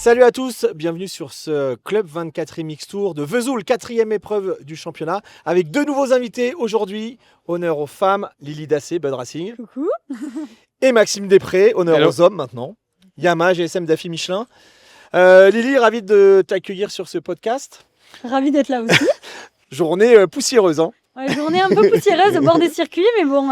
Salut à tous, bienvenue sur ce Club 24 Mix Tour de Vesoul, 4e épreuve du championnat, avec deux nouveaux invités aujourd'hui. Honneur aux femmes, Lily Dassé, Bud Racing. Coucou. Et Maxime Després, honneur Hello. aux hommes maintenant. Yamaha, GSM, Daffy Michelin. Lily, ravi de t'accueillir sur ce podcast. Ravie d'être là aussi. Journée poussiéreuse, hein. Ouais, journée un peu poussiéreuse au bord des circuits, mais bon,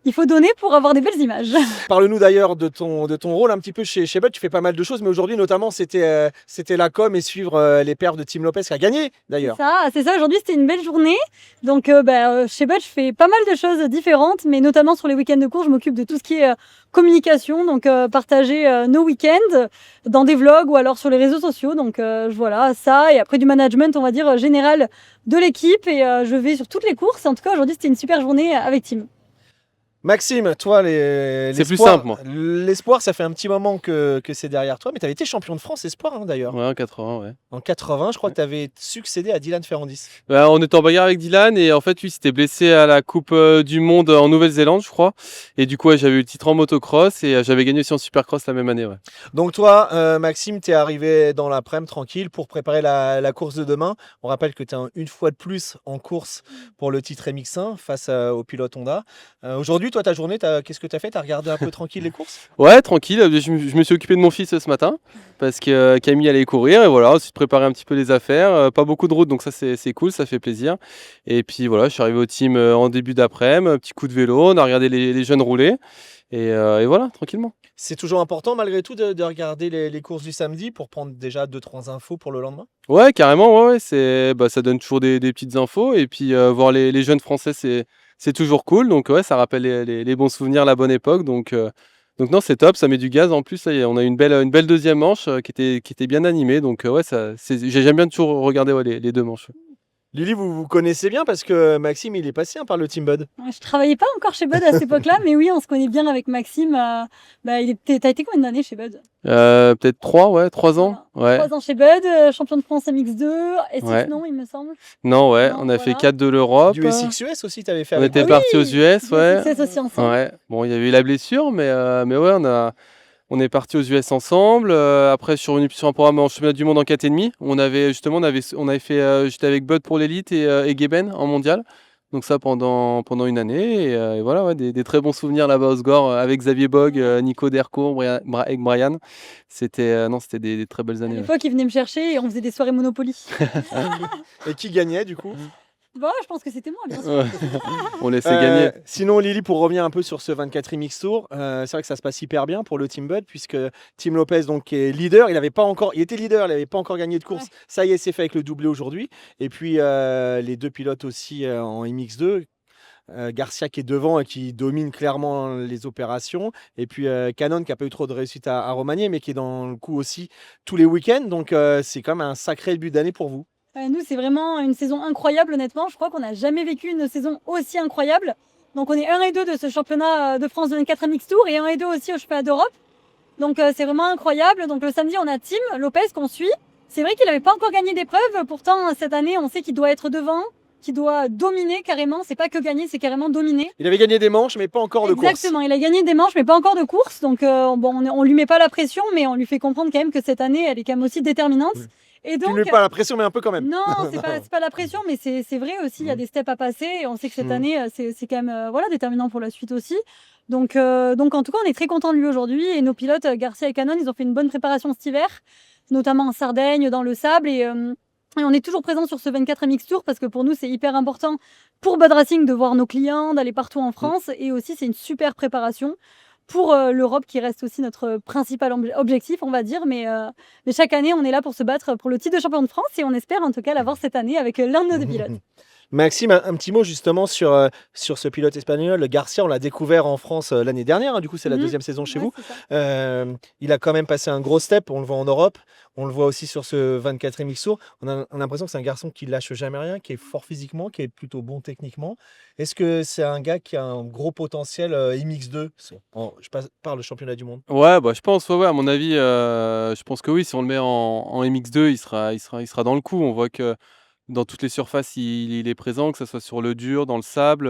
il faut donner pour avoir des belles images. Parle-nous d'ailleurs de ton rôle un petit peu chez Bud. Tu fais pas mal de choses, mais aujourd'hui notamment c'était la com et suivre les perfs de Team Lopez qui a gagné d'ailleurs. C'est ça. Aujourd'hui, c'était une belle journée. Donc, chez Bud, je fais pas mal de choses différentes, mais notamment sur les week-ends de cours, je m'occupe de tout ce qui est communication, donc partager nos week-ends dans des vlogs ou alors sur les réseaux sociaux. Donc, voilà, ça. Et après, du management, on va dire, général de l'équipe. Et je vais sur toutes les courses. En tout cas, aujourd'hui, c'était une super journée avec Team. Maxime, toi, C'est plus simple, moi. L'espoir, ça fait un petit moment que c'est derrière toi, mais tu avais été champion de France espoir hein, d'ailleurs. Ouais, en 80, ouais. En 80, je crois que tu avais succédé à Dylan Ferrandis. On était en bagarre avec Dylan et en fait, lui, s'était blessé à la Coupe du Monde en Nouvelle-Zélande, je crois. Et du coup, ouais, j'avais eu le titre en motocross et j'avais gagné aussi en supercross la même année. Ouais. Donc toi, Maxime, tu es arrivé dans l'après-midi tranquille pour préparer la course de demain. On rappelle que tu es une fois de plus en course pour le titre MX1 face au pilote Honda. Aujourd'hui, toi, ta journée, qu'est-ce que tu as fait? Tu as regardé un peu tranquille les courses? Ouais, tranquille. Je me suis occupé de mon fils ce matin parce que Camille allait courir et voilà, aussi préparer un petit peu les affaires. Pas beaucoup de route, donc ça, c'est cool, ça fait plaisir. Et puis voilà, je suis arrivé au team en début d'après-midi, petit coup de vélo, on a regardé les jeunes rouler et voilà, tranquillement. C'est toujours important malgré tout de regarder les courses du samedi pour prendre déjà 2-3 infos pour le lendemain? Ouais, carrément, ouais, ça donne toujours des petites infos et puis voir les jeunes Français, c'est toujours cool. Donc ouais, ça rappelle les bons souvenirs, la bonne époque. Donc non, c'est top, ça met du gaz en plus. Ça y est, on a une belle deuxième manche qui était bien animée. Donc ouais, j'aime bien toujours regarder les deux manches. Lily, vous connaissez bien parce que Maxime, il est passé par le Team Bud. Je travaillais pas encore chez Bud à cette époque-là, mais oui, on se connaît bien avec Maxime. T'as été combien d'années chez Bud? Peut-être 3 ans. Ouais. 3 ans chez Bud, champion de France MX2, SX Ouais. non, il me semble. Non, ouais, Non, on a fait voilà. 4 de l'Europe. Du SXUS aussi, tu avais fait On avec était Bud. partis aux US, ouais. C'est aussi ensemble. Ouais. Bon, il y avait eu la blessure, mais ouais, on est partis aux US ensemble. Après, sur un programme en championnat du monde en 4,5, on avait fait, j'étais avec Bud pour l'élite et Geben en mondial. Donc ça pendant une année. Et voilà, ouais, des très bons souvenirs là-bas au Sgor avec Xavier Bog, Nico Dercourt, avec Brian. C'était des très belles À années. Ouais. l'époque, il venait me chercher et on faisait des soirées Monopoly. Et qui gagnait du coup? Bon, je pense que c'était moi, bien sûr. Ouais. On laissait gagner. Sinon, Lily, pour revenir un peu sur ce 24 Mix Tour, c'est vrai que ça se passe hyper bien pour le Team Bud puisque Team Lopez donc est leader. Il était leader, il n'avait pas encore gagné de course. Ouais. Ça y est, c'est fait avec le doublé aujourd'hui. Et puis les deux pilotes aussi en MX2. Garcia qui est devant et qui domine clairement les opérations. Et puis Canon qui n'a pas eu trop de réussite à remanier, mais qui est dans le coup aussi tous les week-ends. Donc c'est quand même un sacré début d'année pour vous. Nous, c'est vraiment une saison incroyable, honnêtement. Je crois qu'on n'a jamais vécu une saison aussi incroyable. Donc, on est 1 et 2 de ce championnat de France de 24 MX Tour et 1 et 2 aussi au championnat d'Europe. Donc, c'est vraiment incroyable. Donc, le samedi, on a Team Lopez qu'on suit. C'est vrai qu'il n'avait pas encore gagné d'épreuve. Pourtant, cette année, on sait qu'il doit être devant, qu'il doit dominer carrément. C'est pas que gagner, c'est carrément dominer. Il avait gagné des manches, mais pas encore de course. Exactement, il a gagné des manches, mais pas encore de course. Donc, on lui met pas la pression, mais on lui fait comprendre quand même que cette année, elle est quand même aussi déterminante. Et Tu donc, ne mets pas la pression, mais un peu quand même. non, c'est pas la pression, mais c'est vrai aussi, il y a des steps à passer. Et on sait que cette année, c'est quand même déterminant pour la suite aussi. Donc, en tout cas, on est très content de lui aujourd'hui. Et nos pilotes, Garcia et Canon, ils ont fait une bonne préparation cet hiver, notamment en Sardaigne, dans le sable. Et on est toujours présent sur ce 24 MX Tour parce que pour nous, c'est hyper important pour Bud Racing de voir nos clients, d'aller partout en France. Et aussi, c'est une super préparation pour l'Europe qui reste aussi notre principal objectif, on va dire. Mais chaque année, on est là pour se battre pour le titre de champion de France et on espère en tout cas l'avoir cette année avec l'un de nos deux pilotes. Maxime, un petit mot justement sur ce pilote espagnol. Garcia, on l'a découvert en France l'année dernière. Hein, du coup, c'est la deuxième saison chez vous. Il a quand même passé un gros step. On le voit en Europe. On le voit aussi sur ce 24 MX Tour. On a l'impression que c'est un garçon qui lâche jamais rien, qui est fort physiquement, qui est plutôt bon techniquement. Est-ce que c'est un gars qui a un gros potentiel MX2 je parle le championnat du monde. Ouais, bah, je pense, ouais, à mon avis, je pense que oui, si on le met en MX2, il sera dans le coup. On voit que dans toutes les surfaces, il est présent, que ce soit sur le dur, dans le sable.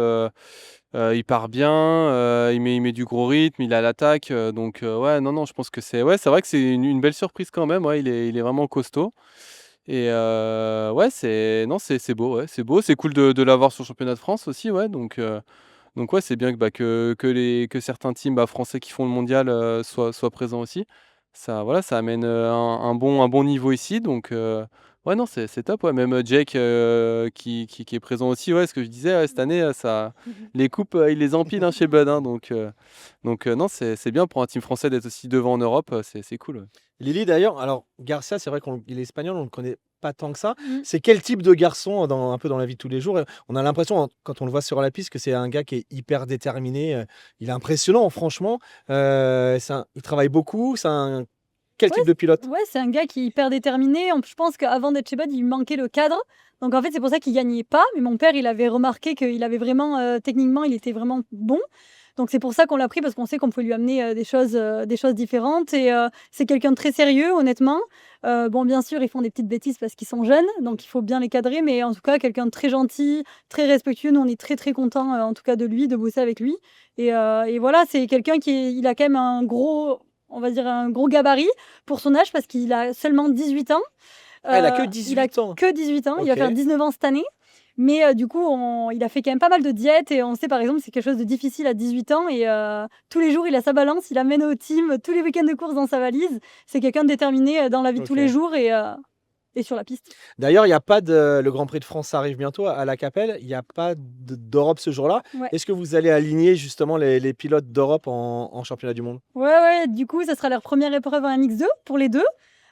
Il part bien, il met du gros rythme, il a l'attaque, donc ouais, non, je pense que c'est vrai que c'est une belle surprise quand même, ouais, il est vraiment costaud et ouais, c'est beau, ouais, c'est beau. C'est cool de l'avoir sur le championnat de France aussi, ouais, donc ouais, c'est bien que certains teams, français qui font le mondial, soient présents aussi. Ça, voilà, ça amène, un bon niveau ici, donc ouais, non, c'est top, ouais. Même, Jake, qui est présent aussi, ouais, ce que je disais, ouais, cette année, ça les coupes, il les empile, hein, chez Bud, hein, donc non, c'est bien pour un team français d'être aussi devant en Europe, c'est cool, ouais. Lily, d'ailleurs, alors Garcia, c'est vrai qu'il est espagnol, on ne le connaît pas tant que ça. Mmh. C'est quel type de garçon un peu dans la vie de tous les jours? On a l'impression, quand on le voit sur la piste, que c'est un gars qui est hyper déterminé. Il est impressionnant, franchement. Il travaille beaucoup. Quel Ouais, type de pilote? ouais, c'est un gars qui est hyper déterminé. Je pense qu'avant d'être chez Bud, il lui manquait le cadre. Donc en fait, c'est pour ça qu'il gagnait pas. Mais mon père, il avait remarqué qu'il avait vraiment, techniquement, il était vraiment bon. Donc c'est pour ça qu'on l'a pris parce qu'on sait qu'on peut lui amener des choses différentes. Et c'est quelqu'un de très sérieux, honnêtement. Bon, bien sûr, ils font des petites bêtises parce qu'ils sont jeunes, donc il faut bien les cadrer. Mais en tout cas, quelqu'un de très gentil, très respectueux. Nous, on est très très contents, en tout cas de lui, de bosser avec lui. Et voilà, c'est quelqu'un il a quand même on va dire un gros gabarit pour son âge parce qu'il a seulement 18 ans. Ah, il a que Il a 18 ans. que 18 ans. Il va Ok. faire 19 ans cette année. Mais du coup, il a fait quand même pas mal de diètes et on sait par exemple c'est quelque chose de difficile à 18 ans et tous les jours il a sa balance, il amène au team tous les week-ends de course dans sa valise. C'est quelqu'un de déterminé dans la vie de tous les Ok. jours et sur la piste. D'ailleurs, il y a pas de le Grand Prix de France arrive bientôt à La Capelle. Il n'y a pas d'Europe ce jour-là. Ouais. Est-ce que vous allez aligner justement les pilotes d'Europe en championnat du monde? Ouais, du coup, ça sera leur première épreuve en MX2 pour les deux.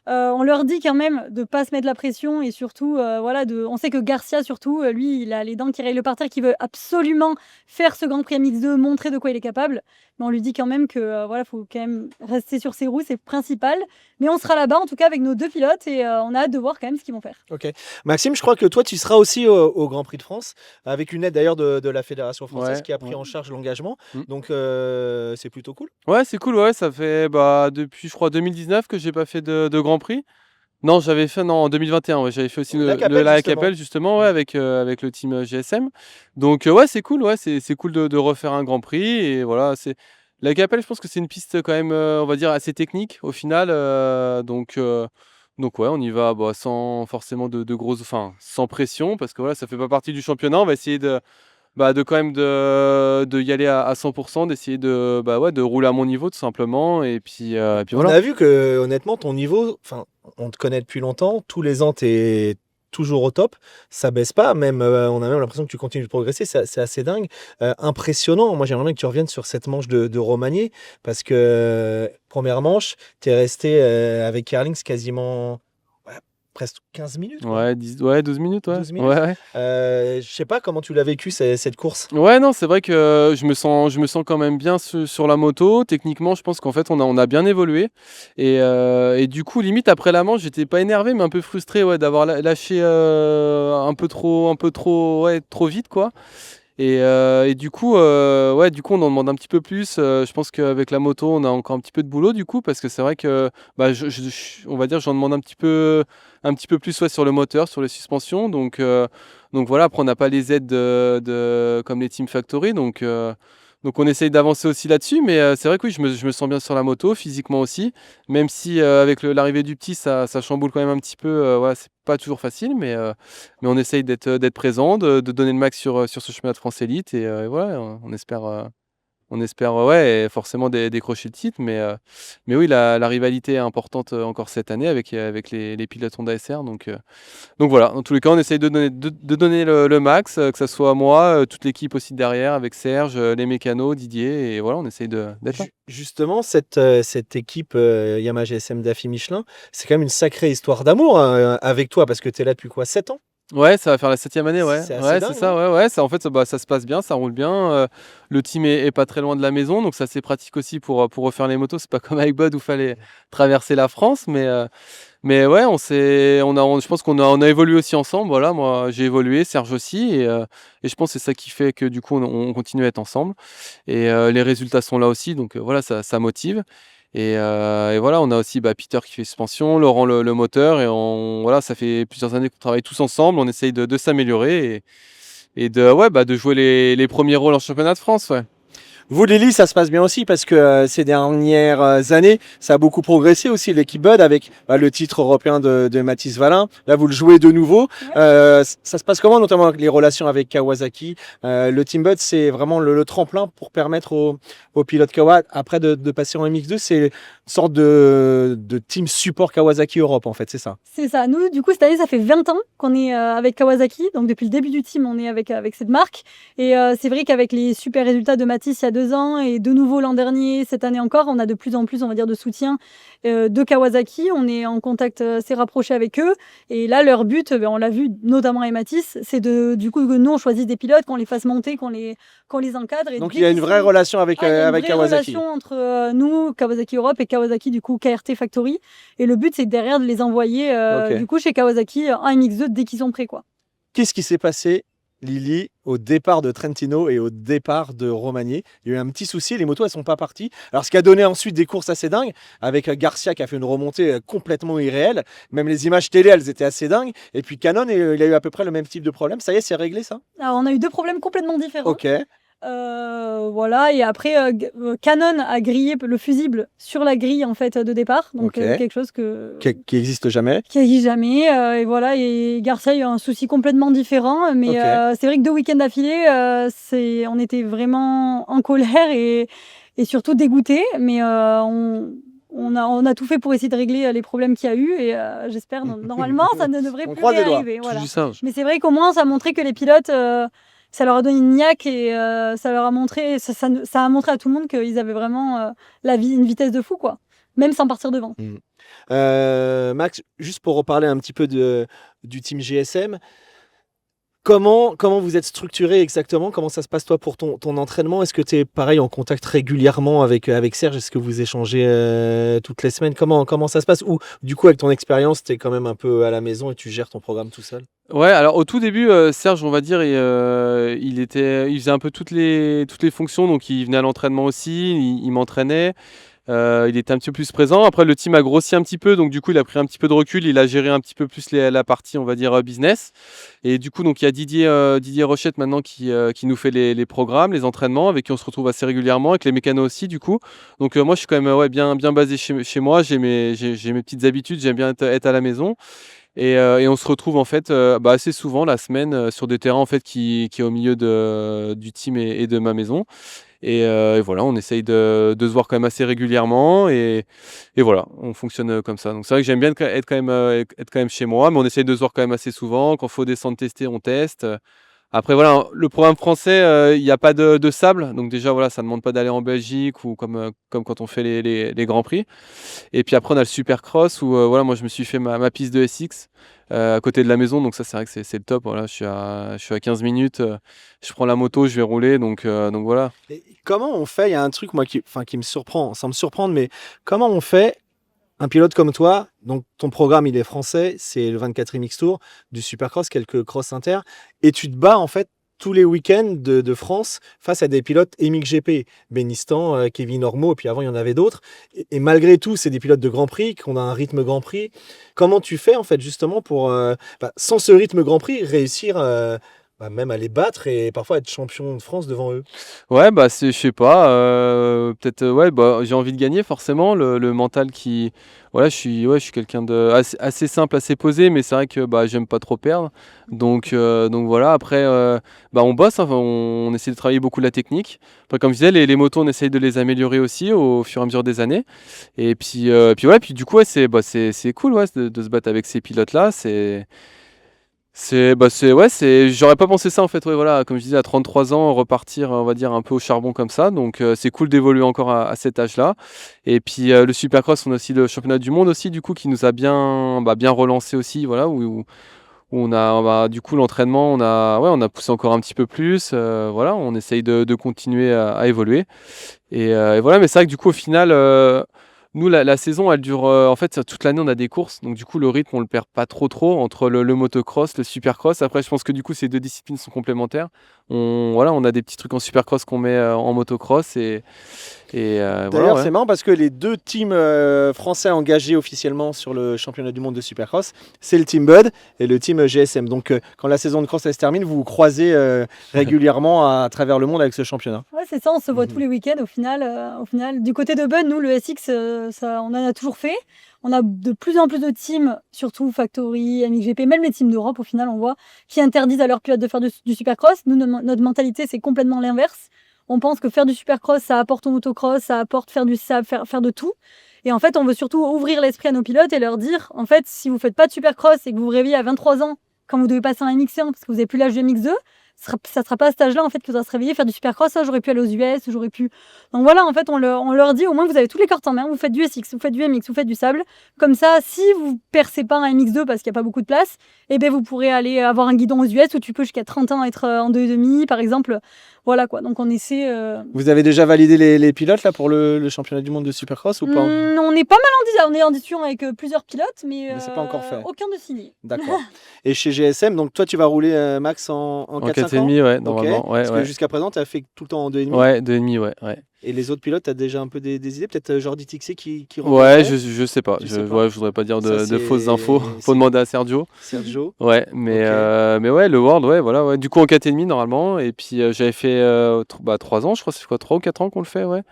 On leur dit quand même de pas se mettre la pression et surtout, voilà, on sait que Garcia surtout, lui, il a les dents qui rayent le parterre, qui veut absolument faire ce Grand Prix MX2, montrer de quoi il est capable. Mais on lui dit quand même que, voilà, faut quand même rester sur ses roues, c'est principal. Mais on sera là-bas en tout cas avec nos 2 pilotes et on a hâte de voir quand même ce qu'ils vont faire. Ok. Maxime, je crois que toi, tu seras aussi au Grand Prix de France, avec une aide d'ailleurs de la Fédération française Ouais, qui a pris ouais. en charge l'engagement. Mmh. Donc, c'est plutôt cool. Ouais, c'est cool, ouais, ça fait, depuis, je crois, 2019 que j'ai pas fait de Grand Prix. Non, en 2021, ouais, j'avais fait aussi La Capelle, la justement. Capelle justement, ouais, avec le team, GSM. Donc ouais, c'est cool, ouais, c'est cool de refaire un Grand Prix et voilà, la Capelle, je pense que c'est une piste quand même, on va dire assez technique au final, donc ouais, on y va, sans forcément de grosses, enfin, sans pression parce que voilà, ça fait pas partie du championnat. On va essayer de quand même de y aller à 100%, d'essayer ouais, de rouler à mon niveau tout simplement et puis On voilà. a vu que, honnêtement, ton niveau, enfin, on te connaît depuis longtemps. Tous les ans, tu es toujours au top. Ça baisse pas. Même, on a même l'impression que tu continues de progresser. C'est assez dingue. Impressionnant. Moi, j'aimerais bien que tu reviennes sur cette manche de Romagné parce que, première manche, tu es resté avec Carlings quasiment ouais, presque 15 minutes, quoi. Ouais, 12 minutes, ouais. 12 minutes. Ouais, ouais. Je sais pas comment tu l'as vécu cette course. Ouais, non, c'est vrai que je me sens quand même bien sur la moto. Techniquement, je pense qu'en fait, on a bien évolué. Et du coup, limite, après la manche, j'étais pas énervé, mais un peu frustré, ouais, d'avoir lâché un peu trop, ouais, trop vite, quoi. Et du coup, ouais, du coup, on en demande un petit peu plus. Je pense qu'avec la moto, on a encore un petit peu de boulot, du coup, parce que c'est vrai que, on va dire, j'en demande un petit peu plus, ouais, sur le moteur, sur les suspensions. Donc voilà. Après, on n'a pas les aides comme les Team Factory, donc on essaye d'avancer aussi là-dessus. Mais c'est vrai que oui, je me sens bien sur la moto, physiquement aussi. Même si avec l'arrivée du petit, ça chamboule quand même un petit peu. Voilà, c'est pas toujours facile, mais on essaye d'être présent, de donner le max sur ce chemin de France Élite. Et voilà, on espère, ouais, et forcément décrocher le titre. Mais oui, la rivalité est importante encore cette année avec les pilotes Honda SR. Donc voilà, en tous les cas, on essaye de donner le max, que ce soit moi, toute l'équipe aussi derrière, avec Serge, les mécanos, Didier. Et voilà, on essaye d'être là. Justement, cette équipe Yamaha GSM Daffy Michelin, c'est quand même une sacrée histoire d'amour avec toi parce que tu es là depuis quoi, 7 ans? Ouais, ça va faire la 7e année, ouais. C'est assez Ouais, dingue, c'est ça, hein. ouais. En fait, ça se passe bien, ça roule bien. Le team est pas très loin de la maison, donc ça c'est pratique aussi pour refaire les motos. C'est pas comme avec Bud où fallait traverser la France, mais ouais, je pense on a évolué aussi ensemble. Voilà, moi j'ai évolué, Serge aussi, et je pense que c'est ça qui fait que du coup on continue à être ensemble. Et les résultats sont là aussi, donc voilà, ça motive. Et voilà, on a aussi Peter qui fait suspension, Laurent le moteur, et voilà, ça fait plusieurs années qu'on travaille tous ensemble, on essaye de s'améliorer, et de jouer les premiers rôles en championnat de France. Ouais. Vous, Lily, ça se passe bien aussi parce que ces dernières années, ça a beaucoup progressé aussi l'équipe Bud avec le titre européen de Mathis Valin. Là, vous le jouez de nouveau. Ça se passe comment, notamment avec les relations avec Kawasaki? Le Team Bud, c'est vraiment le tremplin pour permettre aux pilotes Kawa, après de passer en MX2. C'est une sorte de team support Kawasaki Europe, en fait, c'est ça? C'est ça. Nous, du coup, cette année, ça fait 20 ans qu'on est avec Kawasaki. Donc, depuis le début du team, on est avec cette marque. Et c'est vrai qu'avec les super résultats de Mathis il y a 2 ans et de nouveau l'an dernier, cette année encore, on a de plus en plus, on va dire, de soutien de Kawasaki. On est en contact assez rapproché avec eux. Et là, leur but, on l'a vu notamment avec Mathis, c'est du coup que nous, on choisisse des pilotes, qu'on les fasse monter, qu'on les encadre. Et donc, il y a une vraie relation avec il y a une vraie Kawasaki. relation entre nous, Kawasaki Europe, et Kawasaki, du coup, KRT Factory. Et le but, c'est derrière de les envoyer du coup, chez Kawasaki en MX2 dès qu'ils sont prêts, quoi. Qu'est-ce qui s'est passé, Lily, au départ de Trentino et au départ de Romagné? Il y a eu un petit souci, les motos elles sont pas parties. Alors ce qui a donné ensuite des courses assez dingues, avec Garcia qui a fait une remontée complètement irréelle. Même les images télé, elles étaient assez dingues. Et puis Canon, il a eu à peu près le même type de problème. Ça y est, c'est réglé ça? Alors, on a eu 2 problèmes complètement différents. Ok. Voilà, et après, Canon a grillé le fusible sur la grille en fait de départ, donc quelque chose qui existe jamais. Qui n'existe jamais, et voilà. Et Garcia a eu un souci complètement différent, mais c'est vrai que 2 week-ends d'affilée, on était vraiment en colère et surtout dégoûtés, mais on a tout fait pour essayer de régler les problèmes qu'il y a eu, et j'espère, normalement, ça ne devrait plus réarriver. Voilà. Mais c'est vrai qu'au moins, ça a montré que les pilotes, ça leur a donné une niaque, et ça leur a montré, ça a montré à tout le monde qu'ils avaient vraiment une vitesse de fou, quoi, même sans partir devant. Max, juste pour reparler un petit peu du team GSM, comment vous êtes structuré exactement? Comment ça se passe toi pour ton entraînement? Est-ce que tu es pareil en contact régulièrement avec Serge? Est-ce que vous échangez toutes les semaines? Comment ça se passe? Ou du coup avec ton expérience, tu es quand même un peu à la maison et tu gères ton programme tout seul? Ouais, alors au tout début, Serge, on va dire, il faisait un peu toutes les fonctions, donc il venait à l'entraînement aussi, il m'entraînait. Il était un petit peu plus présent. Après, le team a grossi un petit peu, donc du coup, il a pris un petit peu de recul. Il a géré un petit peu plus la partie, on va dire, business. Et du coup, donc il y a Didier Rochette maintenant qui nous fait les programmes, les entraînements, avec qui on se retrouve assez régulièrement, avec les mécanos aussi, du coup. Donc moi, je suis quand même bien basé chez moi. J'ai mes petites habitudes. J'aime bien être à la maison. Et on se retrouve en fait assez souvent la semaine sur des terrains en fait qui est au milieu du team et de ma maison. Et voilà, on essaye de se voir quand même assez régulièrement, et voilà, on fonctionne comme ça. Donc c'est vrai que j'aime bien être quand même chez moi, mais on essaye de se voir quand même assez souvent. Quand il faut descendre tester, on teste. Après voilà, le programme français, il n'y a pas de sable, donc déjà voilà, ça ne demande pas d'aller en Belgique ou comme quand on fait les Grands Prix. Et puis après on a le Supercross où voilà, moi je me suis fait ma piste de SX à côté de la maison, donc ça c'est vrai que c'est le top. Voilà, je suis à 15 minutes, je prends la moto, je vais rouler, donc voilà. Et comment on fait? Il y a un truc moi qui me surprend, sans me surprendre, mais comment on fait? Un pilote comme toi, donc ton programme il est français, c'est le 24 MX Tour, du Supercross, quelques cross inter, et tu te bats en fait tous les week-ends de France face à des pilotes MXGP, Benistan, Kevin Ormeau, et puis avant il y en avait d'autres, et malgré tout c'est des pilotes de Grand Prix, qu'on a un rythme Grand Prix. Comment tu fais en fait justement pour, sans ce rythme Grand Prix, réussir même à les battre et parfois être champion de France devant eux? Ouais, je sais pas, peut-être, ouais, j'ai envie de gagner forcément, le mental qui voilà, je suis quelqu'un de assez simple, assez posé, mais c'est vrai que, j'aime pas trop perdre. Donc voilà, après, on bosse, hein, on essaie de travailler beaucoup la technique. Après, comme je disais, les motos, on essaye de les améliorer aussi au fur et à mesure des années. Et puis puis du coup, ouais, c'est cool, ouais, de se battre avec ces pilotes-là. J'aurais pas pensé ça en fait, ouais, voilà, comme je disais, à 33 ans, repartir, on va dire, un peu au charbon comme ça, donc c'est cool d'évoluer encore à cet âge-là. Et puis le Supercross, on a aussi le championnat du monde aussi, du coup, qui nous a bien relancé aussi, voilà, où on a, du coup, l'entraînement, on a poussé encore un petit peu plus, voilà, on essaye de continuer à évoluer. Et voilà, mais c'est vrai que du coup, au final, nous, la saison, elle dure, en fait, toute l'année, on a des courses. Donc, du coup, le rythme, on le perd pas trop entre le motocross, le supercross. Après, je pense que du coup, ces deux disciplines sont complémentaires. on a des petits trucs en supercross qu'on met en motocross et D'ailleurs, voilà, ouais. c'est marrant parce que les deux teams français engagés officiellement sur le championnat du monde de Supercross, c'est le team Bud et le team GSM. Donc, quand la saison de cross elle se termine, vous vous croisez régulièrement à travers le monde avec ce championnat. Ouais, c'est ça, on se voit tous les week-ends au final. Du côté de Bud, nous, le SX, on en a toujours fait. On a de plus en plus de teams, surtout Factory, MXGP, même les teams d'Europe, au final, on voit, qui interdisent à leurs pilotes de faire du supercross. Nous, notre mentalité, c'est complètement l'inverse. On pense que faire du supercross, ça apporte au motocross, ça apporte faire du sable, faire de tout. Et en fait, on veut surtout ouvrir l'esprit à nos pilotes et leur dire, en fait, si vous faites pas de supercross et que vous vous réveillez à 23 ans, quand vous devez passer un MX1 parce que vous n'avez plus l'âge de MX2, ça sera pas à cet âge-là en fait que vous allez se réveiller faire du supercross. Ça, j'aurais pu aller aux US, j'aurais pu. Donc voilà, en fait, on leur dit au moins vous avez toutes les cartes en main. Vous faites du SX, vous faites du MX, vous faites du sable. Comme ça, si vous percez pas un MX2 parce qu'il n'y a pas beaucoup de place, eh ben vous pourrez aller avoir un guidon aux US où tu peux jusqu'à 30 ans être en 2,5 par exemple. Voilà quoi. Donc on essaie. Vous avez déjà validé les pilotes là pour le championnat du monde de Supercross ou pas? On est pas mal on est en discussion avec plusieurs pilotes, mais c'est pas encore fait. aucun de signé. D'accord. Et chez GSM, donc toi tu vas rouler Max en 4-5 ans? 4,5, ouais, normalement. Ok. Ouais, Parce que jusqu'à présent, tu as fait tout le temps en 2,5. Ouais, 2,5, ouais. Et les autres pilotes, tu as déjà un peu des idées? Peut-être Jordi Tixé qui Ouais, je sais pas. Tu sais pas. Ouais, je voudrais pas dire Ça, de fausses infos. Faut demander à Sergio. Sergio. Ouais, mais ouais, le World, ouais, voilà. Ouais. Du coup, en 4,5 normalement. Et puis, j'avais fait 3 ans, je crois, c'est quoi, 3 ou 4 ans qu'on le fait, ouais.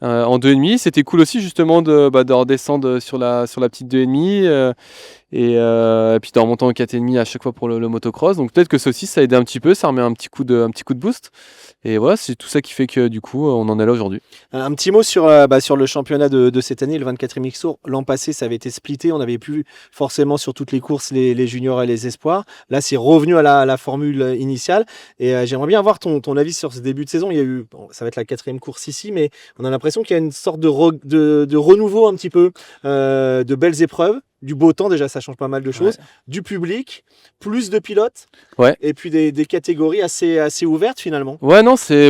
En 2,5, c'était cool aussi justement de redescendre sur la petite 2,5 et puis de remonter en 4,5 à chaque fois pour le motocross. Donc peut-être que ça aussi ça a aidé un petit peu, ça remet un petit coup de boost. Et voilà, c'est tout ça qui fait que du coup on en est là aujourd'hui. Un petit mot sur le championnat de cette année, le 24e Mix Tour. L'an passé, ça avait été splitté. On n'avait plus forcément sur toutes les courses les juniors et les espoirs. Là, c'est revenu à la formule initiale. Et j'aimerais bien avoir ton avis sur ce début de saison. Il y a eu, ça va être la 4e course ici, mais on a l'impression qu'il y a une sorte de renouveau un petit peu, de belles épreuves. Du beau temps, déjà, ça change pas mal de choses. Ouais. Du public, plus de pilotes. Ouais. Et puis des catégories assez ouvertes finalement. Ouais, non, c'est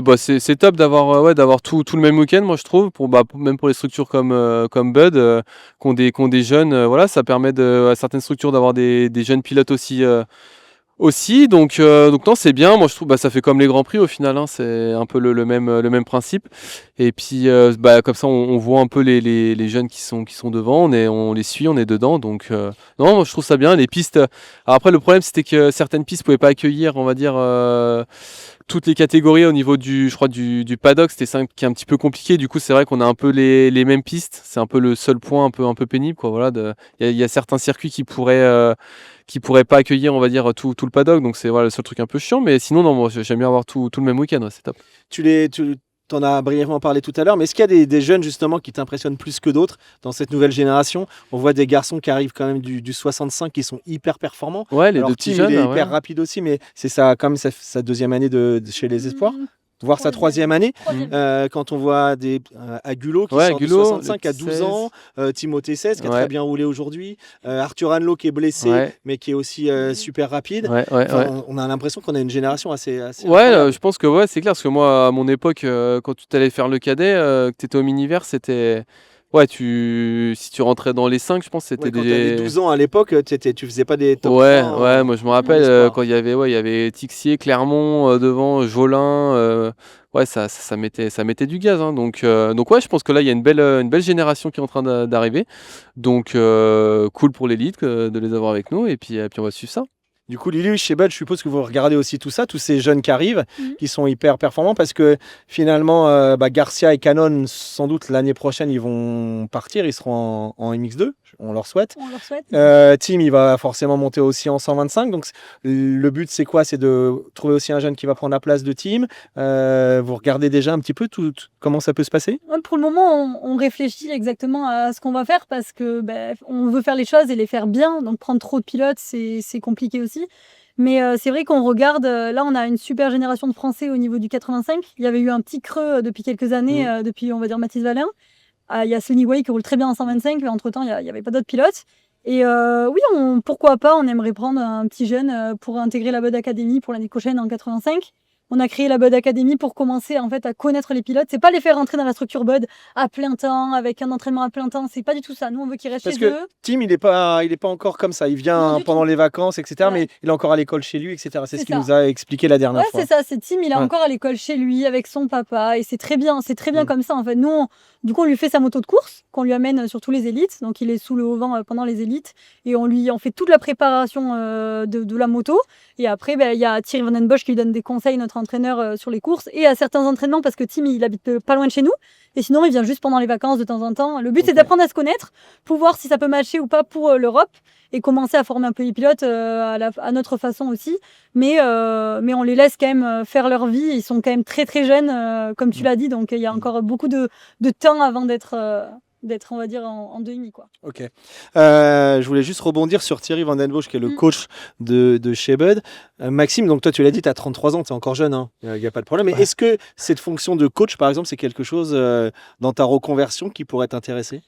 top d'avoir tout le même week-end, moi je trouve. Même pour les structures comme Bud, qui ont des jeunes, voilà, ça permet à certaines structures d'avoir des jeunes pilotes aussi, donc non, c'est bien. Moi je trouve ça fait comme les grands prix au final, hein, c'est un peu le même principe. Et puis comme ça on voit un peu les jeunes qui sont devant, on les suit, on est dedans. Donc non, moi je trouve ça bien. Les pistes. Alors après le problème c'était que certaines pistes pouvaient pas accueillir, on va dire, toutes les catégories au niveau du paddock. C'était ça qui est un petit peu compliqué. Du coup c'est vrai qu'on a un peu les mêmes pistes. C'est un peu le seul point un peu pénible, quoi. Voilà, il y a certains circuits qui pourraient pas accueillir, on va dire, tout le paddock. Donc c'est le seul truc un peu chiant. Mais sinon, non, moi j'aime bien avoir tout le même week-end, ouais, c'est top. Tu t'en as brièvement parlé tout à l'heure, mais est-ce qu'il y a des jeunes justement qui t'impressionnent plus que d'autres dans cette nouvelle génération? On voit des garçons qui arrivent quand même du 65 qui sont hyper performants. Ouais, les Alors, deux petits jeunes. Il est hyper rapide aussi, mais c'est ça, quand même sa deuxième année chez les Espoirs. Voire sa troisième année, quand on voit Agulo qui sort de 65 à 12 ans, Timothée 16 qui a très bien roulé aujourd'hui, Arthur Hanlo qui est blessé mais qui est aussi super rapide. On a l'impression qu'on a une génération assez je pense que c'est clair, parce que moi à mon époque, quand tu allais faire le cadet, que tu étais au mini-vert, c'était... Ouais, si tu rentrais dans les 5, je pense que c'était quand tu avais 12 ans à l'époque, tu faisais pas des top 3. Moi je me rappelle quand il y avait Tixier, Clermont devant, Jolin, ça mettait du gaz, hein. Donc je pense que là il y a une belle génération qui est en train d'arriver. Donc cool pour l'élite de les avoir avec nous et puis on va suivre ça. Du coup, Lily, chez Bud, je suppose que vous regardez aussi tout ça, tous ces jeunes qui arrivent, qui sont hyper performants, parce que finalement, Garcia et Cannon, sans doute l'année prochaine, ils vont partir, ils seront en MX2, on leur souhaite. Tim, il va forcément monter aussi en 125, donc le but, c'est quoi? C'est de trouver aussi un jeune qui va prendre la place de Tim. Vous regardez déjà un petit peu comment ça peut se passer? Pour le moment, on réfléchit exactement à ce qu'on va faire, parce que on veut faire les choses et les faire bien, donc prendre trop de pilotes, c'est compliqué aussi. Mais c'est vrai qu'on regarde, là on a une super génération de Français au niveau du 85. Il y avait eu un petit creux depuis quelques années, depuis on va dire Mathis Valin. Il y a Sonny Way qui roule très bien en 125, mais entre temps il n'y avait pas d'autres pilotes. Et oui, pourquoi pas, on aimerait prendre un petit jeune pour intégrer la Bud Academy pour l'année prochaine en 85. On a créé la Bud Academy pour commencer en fait à connaître les pilotes. C'est pas les faire rentrer dans la structure Bud à plein temps, avec un entraînement à plein temps. C'est pas du tout ça. Nous, on veut qu'ils restent Parce chez que eux. Tim, il est pas encore comme ça. Il Non, vient du pendant tout. les vacances, etc. Ouais. Mais il est encore à l'école chez lui, etc. C'est C'est ce qu'il ça. nous a expliqué la dernière Ouais, fois. c'est ça. C'est Tim. Il est Ouais. encore à l'école chez lui avec son papa et c'est très bien. C'est très bien Mm. comme ça en fait. Nous, du coup, on lui fait sa moto de course qu'on lui amène sur tous les élites. Donc, il est sous le haut-vent pendant les élites et on fait toute la préparation de la moto. Et après, il y a Thierry Van Den Bosch qui lui donne des conseils, notre entraîneur, sur les courses et à certains entraînements parce que Tim, il habite pas loin de chez nous. Et sinon, il vient juste pendant les vacances de temps en temps. Le but, c'est Ok. d'apprendre à se connaître, pour voir si ça peut matcher ou pas pour l'Europe et commencer à former un peu les pilotes à notre façon aussi. Mais on les laisse quand même faire leur vie. Ils sont quand même très très jeunes, comme tu l'as dit. Donc, il y a encore beaucoup de temps avant d'être, on va dire, en demi, quoi. Ok. Je voulais juste rebondir sur Thierry Van Den Bosch, qui est le coach de chez Bud. Maxime, donc toi, tu l'as dit, tu as 33 ans, tu es encore jeune, hein. Il n'y a pas de problème. Mais Ouais. est-ce que cette fonction de coach, par exemple, c'est quelque chose dans ta reconversion qui pourrait t'intéresser?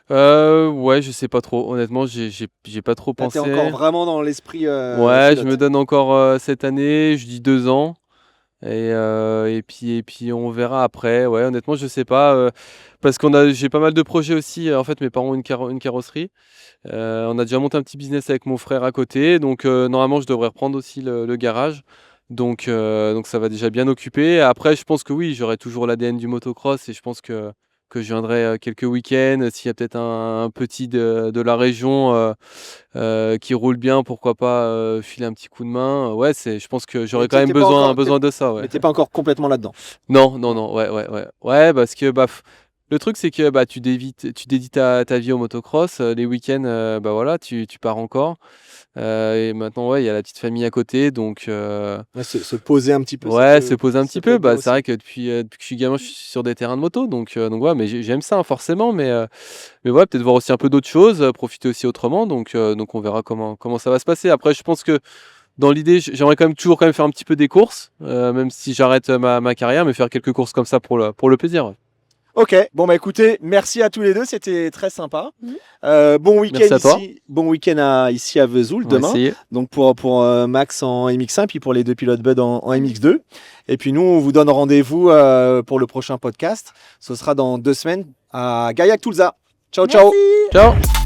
Ouais, je sais pas trop. Honnêtement, j'ai pas trop Là, tu pensé. es encore vraiment dans l'esprit Ouais, je pilote. me donne encore cette année, je dis 2 ans. Et puis on verra après. Ouais, honnêtement, je sais pas. Parce j'ai pas mal de projets aussi. En fait, mes parents ont une carrosserie. On a déjà monté un petit business avec mon frère à côté. Donc, normalement, je devrais reprendre aussi le garage. Donc ça va déjà bien occuper. Après, je pense que oui, j'aurai toujours l'ADN du motocross et je pense que je viendrai quelques week-ends. S'il y a peut-être un petit de la région qui roule bien, pourquoi pas filer un petit coup de main. Ouais, je pense que j'aurais quand même t'es pas encore- besoin de ça. Ouais. Mais tu n'es pas encore complètement là-dedans. Non, ouais. Ouais, parce que le truc c'est que tu dédies ta vie au motocross. Les week-ends, voilà, tu pars encore. Et maintenant, ouais, il y a la petite famille à côté, donc Ouais, se poser un petit peu. ouais, se poser un petit peu. bien C'est vrai que depuis que je suis gamin, je suis sur des terrains de moto, donc ouais, mais j'aime ça, hein, forcément, mais ouais, peut-être voir aussi un peu d'autres choses, profiter aussi autrement, donc on verra comment ça va se passer. Après, je pense que dans l'idée, j'aimerais toujours faire un petit peu des courses, même si j'arrête ma carrière, mais faire quelques courses comme ça pour le plaisir. Ouais. Ok, bon bah écoutez, merci à tous les deux, c'était très sympa. Bon week-end Merci à toi. ici, ici à Vesoul On va demain. essayer. Donc pour Max en MX1 puis pour les deux pilotes Bud en MX2. Et puis nous on vous donne rendez-vous pour le prochain podcast. Ce sera dans 2 semaines à Gaillac Toulza. Ciao ciao. Merci. Ciao.